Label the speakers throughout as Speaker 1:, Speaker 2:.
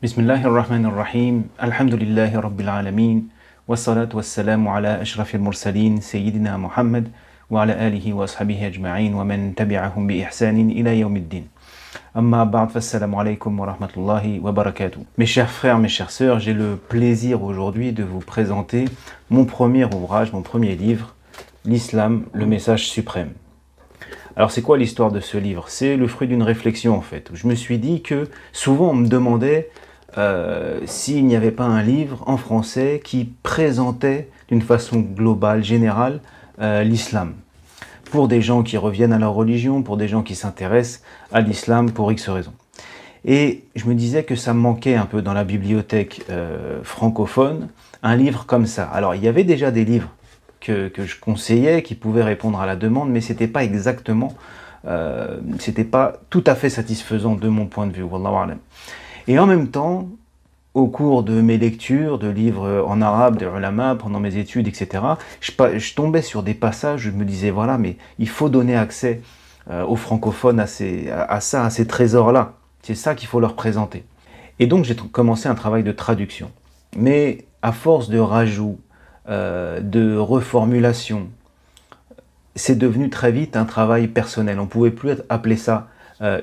Speaker 1: Bismillahirrahmanirrahim. Alhamdulillahi Rabbil Alamin. Wassalatu wassalamu ala ashrafil mursalin, Sayyidina Muhammad, wa ala alihi wa ashabihi ajma'in, wa man tabi'ahum bi ihsanin ila yawmiddin. Amma ba'd, fassalamu alaykum wa rahmatullahi wa barakatuh. Mes chers frères, mes chères sœurs, j'ai le plaisir aujourd'hui de vous présenter mon premier ouvrage, mon premier livre, L'Islam, le message suprême. Alors c'est quoi l'histoire de ce livre? C'est le fruit d'une réflexion en fait. Je me suis dit que souvent on me demandait s'il n'y avait pas un livre en français qui présentait d'une façon globale, générale, l'islam. Pour des gens qui reviennent à leur religion, pour des gens qui s'intéressent à l'islam pour X raisons. Et je me disais que ça me manquait un peu dans la bibliothèque francophone, un livre comme ça. Alors il y avait déjà des livres que je conseillais, qui pouvaient répondre à la demande, mais c'était pas exactement, c'était pas tout à fait satisfaisant de mon point de vue, wallahu a'lam. Et en même temps, au cours de mes lectures, de livres en arabe, de ulama, pendant mes études, etc., je tombais sur des passages, je me disais, voilà, mais il faut donner accès aux francophones à ces trésors-là. C'est ça qu'il faut leur présenter. Et donc j'ai commencé un travail de traduction. Mais à force de rajouts, de reformulation, c'est devenu très vite un travail personnel. On ne pouvait plus appeler ça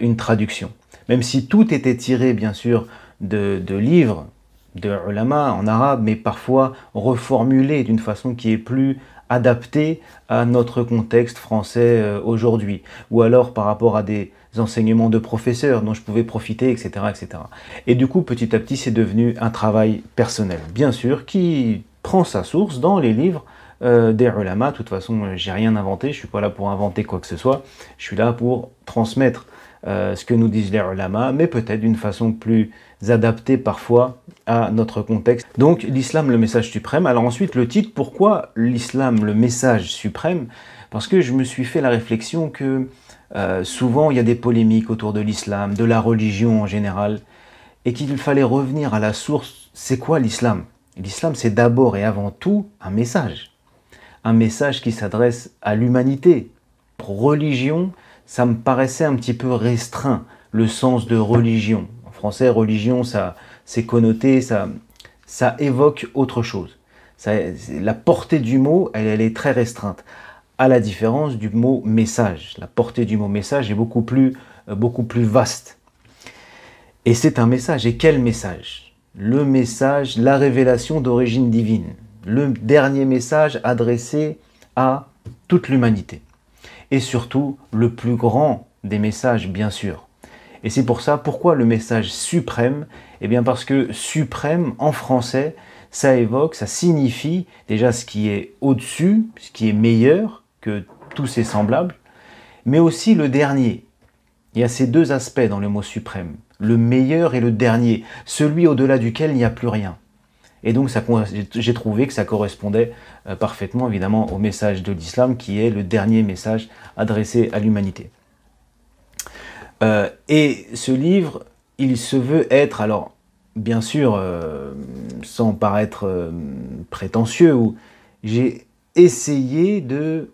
Speaker 1: une traduction. Même si tout était tiré, bien sûr, de livres, de ulama en arabe, mais parfois reformulé d'une façon qui est plus adaptée à notre contexte français aujourd'hui. Ou alors par rapport à des enseignements de professeurs dont je pouvais profiter, etc., etc. Et du coup, petit à petit, c'est devenu un travail personnel. Bien sûr, qui prend sa source dans les livres des ulama. De toute façon, j'ai rien inventé, je suis pas là pour inventer quoi que ce soit, je suis là pour transmettre ce que nous disent les ulama, mais peut-être d'une façon plus adaptée parfois à notre contexte. Donc l'islam, le message suprême. Alors ensuite, le titre, pourquoi l'islam, le message suprême? Parce que je me suis fait la réflexion que souvent il y a des polémiques autour de l'islam, de la religion en général, et qu'il fallait revenir à la source. C'est quoi l'islam? L'islam, c'est d'abord et avant tout un message qui s'adresse à l'humanité. Religion, ça me paraissait un petit peu restreint, le sens de religion. En français, religion, ça c'est connoté, ça évoque autre chose. La portée du mot, elle est très restreinte, à la différence du mot message. La portée du mot message est beaucoup plus vaste. Et c'est un message. Et quel message? Le message, la révélation d'origine divine. Le dernier message adressé à toute l'humanité. Et surtout, le plus grand des messages, bien sûr. Et c'est pour ça, pourquoi le message suprême? Eh bien parce que suprême, en français, ça évoque, ça signifie déjà ce qui est au-dessus, ce qui est meilleur que tous ses semblables, mais aussi le dernier. Il y a ces deux aspects dans le mot suprême, le meilleur et le dernier, celui au-delà duquel il n'y a plus rien. Et donc j'ai trouvé que ça correspondait parfaitement évidemment au message de l'islam qui est le dernier message adressé à l'humanité. Et ce livre, il se veut être, alors bien sûr, sans paraître prétentieux, j'ai essayé de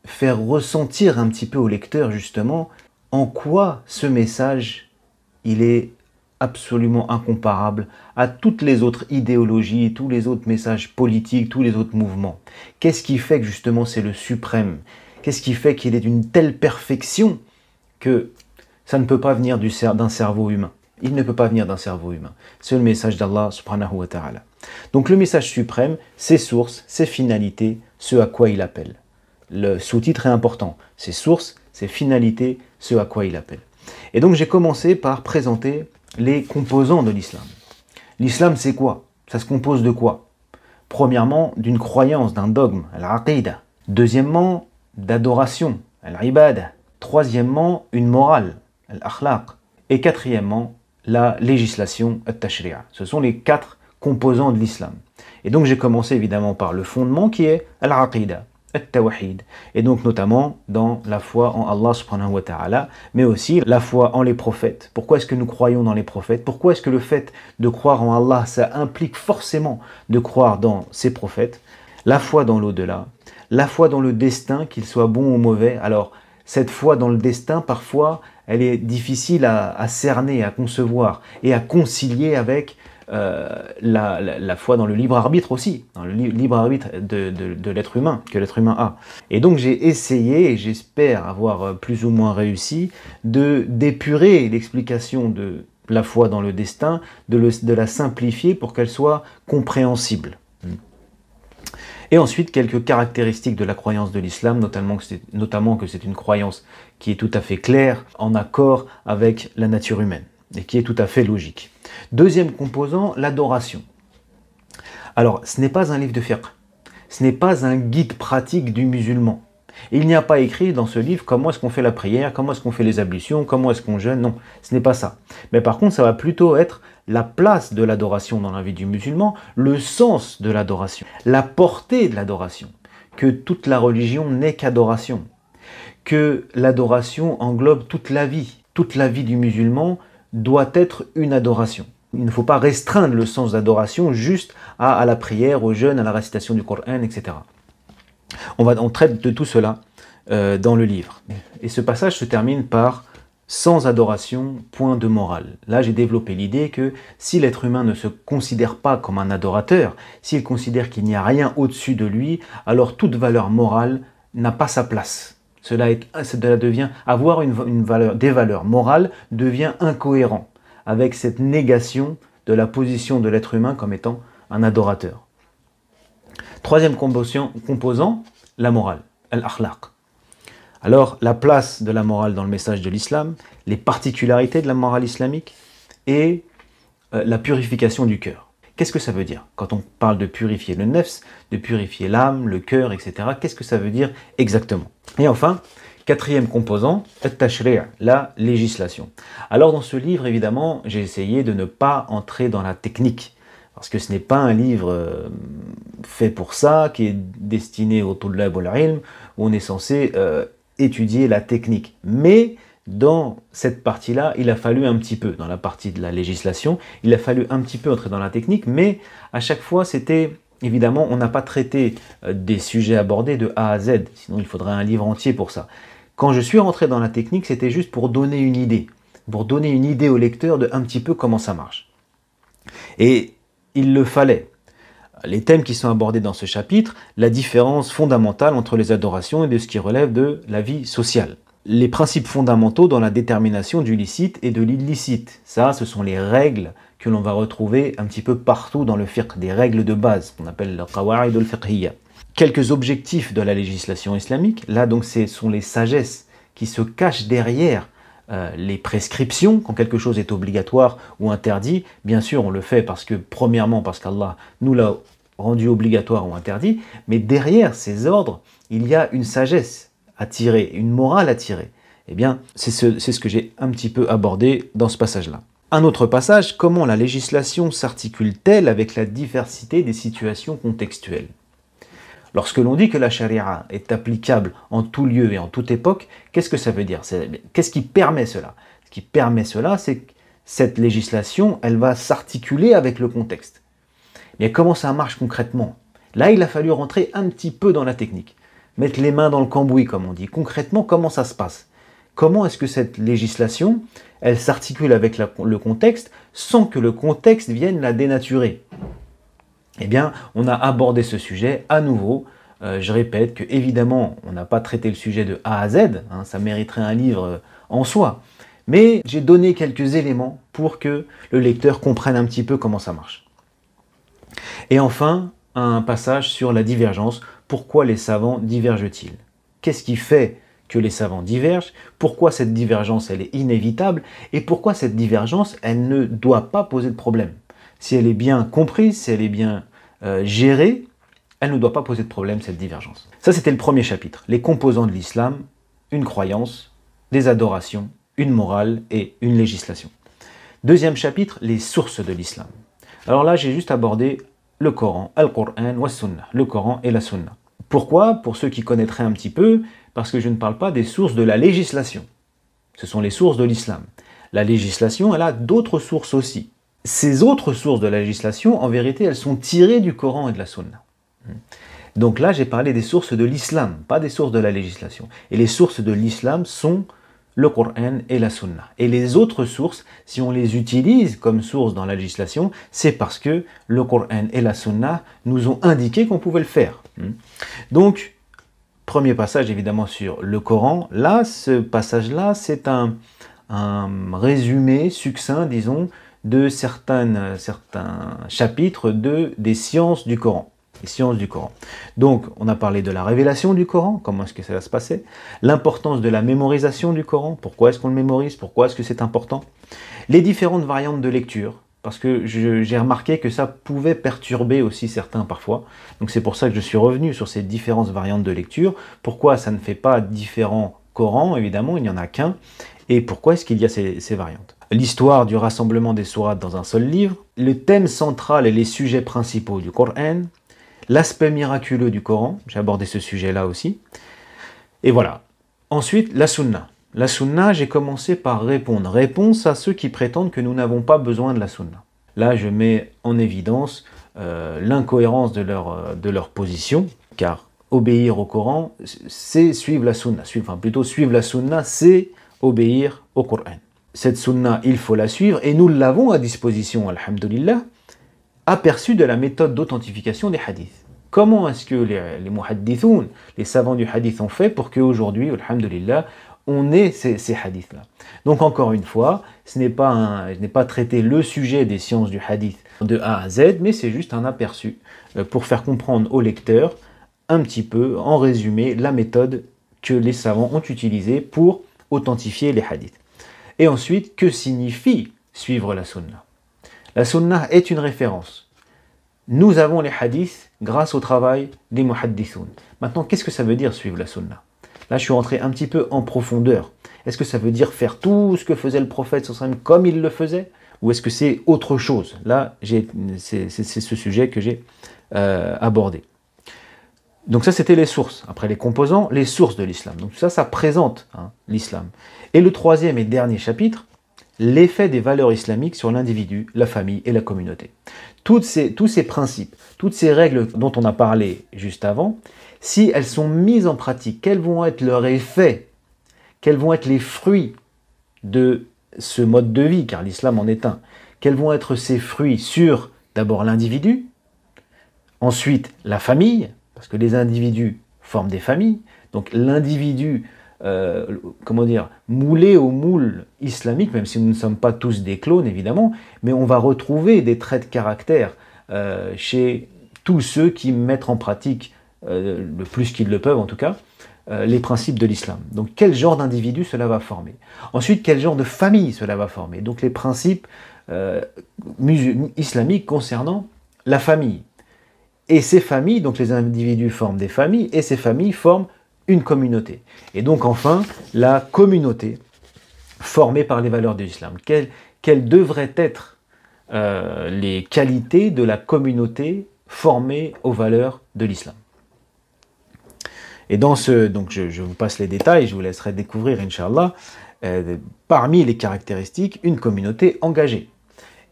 Speaker 1: faire ressentir un petit peu au lecteur justement en quoi ce message, il est absolument incomparable à toutes les autres idéologies, tous les autres messages politiques, tous les autres mouvements. Qu'est-ce qui fait que justement c'est le suprême? Qu'est-ce qui fait qu'il est d'une telle perfection que ça ne peut pas venir d'un cerveau humain? Il ne peut pas venir d'un cerveau humain. C'est le message d'Allah subhanahu wa ta'ala. Donc le message suprême, ses sources, ses finalités, ce à quoi il appelle. Le sous-titre est important. Ses sources, ses finalités, ce à quoi il appelle. Et donc j'ai commencé par présenter les composants de l'islam. L'islam, c'est quoi? Ça se compose de quoi? Premièrement, d'une croyance, d'un dogme, al-aqida. Deuxièmement, d'adoration, al-ibada. Troisièmement, une morale, al-akhlaq. Et quatrièmement, la législation, al-tashri'a. Ce sont les quatre composants de l'islam. Et donc j'ai commencé évidemment par le fondement qui est al-aqida, al-tawhid. Et donc notamment dans la foi en Allah subhanahu wa ta'ala, mais aussi la foi en les prophètes. Pourquoi est-ce que nous croyons dans les prophètes? Pourquoi est-ce que le fait de croire en Allah, ça implique forcément de croire dans ses prophètes? La foi dans l'au-delà, la foi dans le destin, qu'il soit bon ou mauvais. Alors, cette foi dans le destin, parfois, elle est difficile à cerner, à concevoir et à concilier avec la foi dans le libre arbitre aussi, dans le libre arbitre de l'être humain, que l'être humain a. Et donc j'ai essayé, et j'espère avoir plus ou moins réussi, d'épurer l'explication de la foi dans le destin, de la simplifier pour qu'elle soit compréhensible. Et ensuite, quelques caractéristiques de la croyance de l'islam, notamment que c'est une croyance qui est tout à fait claire, en accord avec la nature humaine, et qui est tout à fait logique. Deuxième composant, l'adoration. Alors, ce n'est pas un livre de fiqh, ce n'est pas un guide pratique du musulman. Il n'y a pas écrit dans ce livre comment est-ce qu'on fait la prière, comment est-ce qu'on fait les ablutions, comment est-ce qu'on jeûne, non, ce n'est pas ça. Mais par contre, ça va plutôt être la place de l'adoration dans la vie du musulman, le sens de l'adoration, la portée de l'adoration, que toute la religion n'est qu'adoration, que l'adoration englobe toute la vie du musulman doit être une adoration. Il ne faut pas restreindre le sens d'adoration juste à la prière, au jeûne, à la récitation du Coran, etc. On traite de tout cela dans le livre. Et ce passage se termine par « sans adoration, point de morale ». Là, j'ai développé l'idée que si l'être humain ne se considère pas comme un adorateur, s'il considère qu'il n'y a rien au-dessus de lui, alors toute valeur morale n'a pas sa place. Cela devient, avoir des valeurs morales devient incohérent avec cette négation de la position de l'être humain comme étant un adorateur. Troisième composant, la morale, al-akhlaq. Alors, la place de la morale dans le message de l'islam, les particularités de la morale islamique et la purification du cœur. Qu'est-ce que ça veut dire? Quand on parle de purifier le nefs, de purifier l'âme, le cœur, etc., qu'est-ce que ça veut dire exactement? Et enfin, quatrième composant, at-tashri', la législation. Alors dans ce livre, évidemment, j'ai essayé de ne pas entrer dans la technique, parce que ce n'est pas un livre fait pour ça, qui est destiné au tullab wal-ilm, où on est censé étudier la technique. Mais dans cette partie-là, il a fallu un petit peu, dans la partie de la législation, il a fallu un petit peu entrer dans la technique, mais à chaque fois, c'était, évidemment, on n'a pas traité des sujets abordés de A à Z, sinon il faudrait un livre entier pour ça. Quand je suis rentré dans la technique, c'était juste pour donner une idée au lecteur de un petit peu comment ça marche. Et il le fallait. Les thèmes qui sont abordés dans ce chapitre, la différence fondamentale entre les adorations et de ce qui relève de la vie sociale. Les principes fondamentaux dans la détermination du licite et de l'illicite. Ça, ce sont les règles que l'on va retrouver un petit peu partout dans le fiqh, des règles de base, qu'on appelle le qawa'id al-fiqhiyya. Quelques objectifs de la législation islamique. Là, donc, ce sont les sagesses qui se cachent derrière les prescriptions, quand quelque chose est obligatoire ou interdit. Bien sûr, on le fait premièrement parce qu'Allah nous l'a rendu obligatoire ou interdit, mais derrière ces ordres, il y a une sagesse à tirer, une morale à tirer. Eh bien, c'est ce que j'ai un petit peu abordé dans ce passage-là. Un autre passage, comment la législation s'articule-t-elle avec la diversité des situations contextuelles? Lorsque l'on dit que la charia est applicable en tout lieu et en toute époque, qu'est-ce que ça veut dire? Qu'est-ce qui permet cela? Ce qui permet cela, c'est que cette législation, elle va s'articuler avec le contexte. Mais comment ça marche concrètement? Là, il a fallu rentrer un petit peu dans la technique. Mettre les mains dans le cambouis, comme on dit. Concrètement, comment ça se passe? Comment est-ce que cette législation, elle s'articule avec le contexte sans que le contexte vienne la dénaturer? Eh bien, on a abordé ce sujet à nouveau. Je répète que évidemment, on n'a pas traité le sujet de A à Z, hein, ça mériterait un livre en soi. Mais j'ai donné quelques éléments pour que le lecteur comprenne un petit peu comment ça marche. Et enfin, un passage sur la divergence. Pourquoi les savants divergent-ils? Qu'est-ce qui fait que les savants divergent? Pourquoi cette divergence, elle est inévitable? Et pourquoi cette divergence, elle ne doit pas poser de problème? Si elle est bien comprise, si elle est bien gérée, elle ne doit pas poser de problème, cette divergence. Ça, c'était le premier chapitre. Les composants de l'islam, une croyance, des adorations, une morale et une législation. Deuxième chapitre, les sources de l'islam. Alors là, j'ai juste abordé le Coran, Al-Qur'an wa Sunnah, le Coran et la Sunna. Pourquoi? Pour ceux qui connaîtraient un petit peu, parce que je ne parle pas des sources de la législation. Ce sont les sources de l'islam. La législation, elle a d'autres sources aussi. Ces autres sources de la législation, en vérité, elles sont tirées du Coran et de la Sunna. Donc là, j'ai parlé des sources de l'islam, pas des sources de la législation. Et les sources de l'islam sont le Coran et la Sunna. Et les autres sources, si on les utilise comme source dans la législation, c'est parce que le Coran et la Sunna nous ont indiqué qu'on pouvait le faire. Donc, premier passage évidemment sur le Coran. Là, ce passage-là, c'est un résumé succinct, disons, de certains chapitres des sciences du Coran. Les sciences du Coran. Donc, on a parlé de la révélation du Coran, comment est-ce que ça va se passer, l'importance de la mémorisation du Coran, pourquoi est-ce qu'on le mémorise, pourquoi est-ce que c'est important, les différentes variantes de lecture, parce que j'ai remarqué que ça pouvait perturber aussi certains parfois, donc c'est pour ça que je suis revenu sur ces différentes variantes de lecture, pourquoi ça ne fait pas différents Corans, évidemment, il n'y en a qu'un, et pourquoi est-ce qu'il y a ces variantes. L'histoire du rassemblement des sourates dans un seul livre, le thème central et les sujets principaux du Coran, l'aspect miraculeux du Coran, j'ai abordé ce sujet-là aussi. Et voilà. Ensuite, la Sunna. La Sunna, j'ai commencé par répondre. Réponse à ceux qui prétendent que nous n'avons pas besoin de la Sunna. Là, je mets en évidence l'incohérence de leur position, car obéir au Coran, c'est suivre la Sunna. Suivre la Sunna, c'est obéir au Coran. Cette Sunna, il faut la suivre, et nous l'avons à disposition, alhamdulillah, aperçu de la méthode d'authentification des hadiths. Comment est-ce que les muhaddithoun, les savants du hadith ont fait pour qu'aujourd'hui, alhamdulillah, on ait ces hadiths-là. Donc encore une fois, je n'ai pas traité le sujet des sciences du hadith de A à Z, mais c'est juste un aperçu pour faire comprendre au lecteur un petit peu, en résumé, la méthode que les savants ont utilisée pour authentifier les hadiths. Et ensuite, que signifie suivre la sunna? La sunna est une référence. Nous avons les hadiths grâce au travail des muhaddithoun. Maintenant, qu'est-ce que ça veut dire suivre la sunna? Là, je suis rentré un petit peu en profondeur. Est-ce que ça veut dire faire tout ce que faisait le prophète comme il le faisait? Ou est-ce que c'est autre chose? Là, c'est ce sujet que j'ai abordé. Donc ça, c'était les sources. Après les composants, les sources de l'islam. Donc ça présente l'islam. Et le troisième et dernier chapitre, l'effet des valeurs islamiques sur l'individu, la famille et la communauté. Tous ces principes, toutes ces règles dont on a parlé juste avant, si elles sont mises en pratique, quels vont être leurs effets? Quels vont être les fruits de ce mode de vie, car l'islam en est un? Quels vont être ces fruits sur d'abord l'individu, ensuite la famille, parce que les individus forment des familles, donc l'individu, moulé au moule islamique, même si nous ne sommes pas tous des clones évidemment, mais on va retrouver des traits de caractère chez tous ceux qui mettent en pratique, le plus qu'ils le peuvent en tout cas, les principes de l'islam. Donc quel genre d'individu cela va former? Ensuite, quel genre de famille cela va former? Donc les principes islamiques concernant la famille. Et ces familles, donc les individus forment des familles, et ces familles forment une communauté. Et donc enfin, la communauté formée par les valeurs de l'islam. Quelles devraient être les qualités de la communauté formée aux valeurs de l'islam? Et donc je vous passe les détails, je vous laisserai découvrir, Inch'Allah, parmi les caractéristiques, une communauté engagée.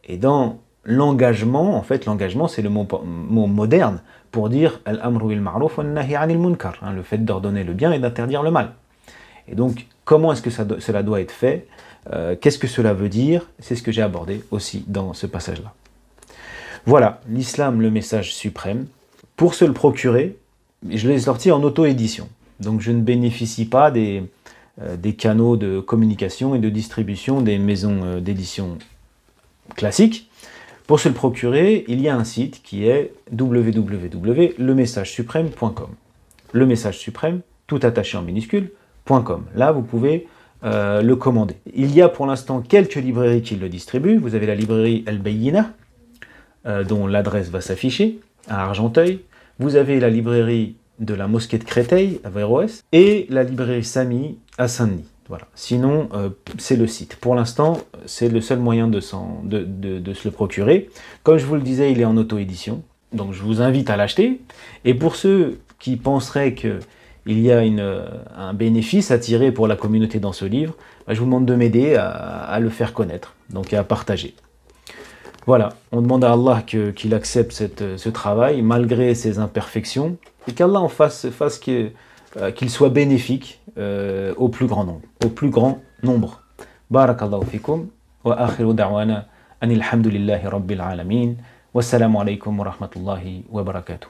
Speaker 1: Et dans l'engagement, en fait, l'engagement, c'est le mot moderne pour dire al-amru bil ma'ruf wa an-nahy 'anil munkar, le fait d'ordonner le bien et d'interdire le mal. Et donc, comment est-ce que cela doit être fait? Qu'est-ce que cela veut dire? C'est ce que j'ai abordé aussi dans ce passage-là. Voilà, l'islam, le message suprême. Pour se le procurer, je l'ai sorti en auto-édition. Donc, je ne bénéficie pas des canaux de communication et de distribution des maisons d'édition classiques. Pour se le procurer, il y a un site qui est www.lemessagesuprême.com. Le message suprême, tout attaché en minuscule, .com. Là, vous pouvez le commander. Il y a pour l'instant quelques librairies qui le distribuent. Vous avez la librairie El Bayyina, dont l'adresse va s'afficher, à Argenteuil. Vous avez la librairie de la mosquée de Créteil, à Véroès, et la librairie Sami, à Saint-Denis. Voilà. Sinon, c'est le site. Pour l'instant, c'est le seul moyen de se le procurer. Comme je vous le disais, il est en auto-édition. Donc, je vous invite à l'acheter. Et pour ceux qui penseraient qu'il y a un bénéfice à tirer pour la communauté dans ce livre, je vous demande de m'aider à le faire connaître, donc à partager. Voilà. On demande à Allah qu'il accepte ce travail, malgré ses imperfections, et qu'Allah en fasse qu'il soit bénéfique au plus grand nombre. Barakallahu fikum wa akhiru da'wana anil hamdulillahi rabbil alamin. Wassalamu alaikum wa rahmatullahi wa barakatuh.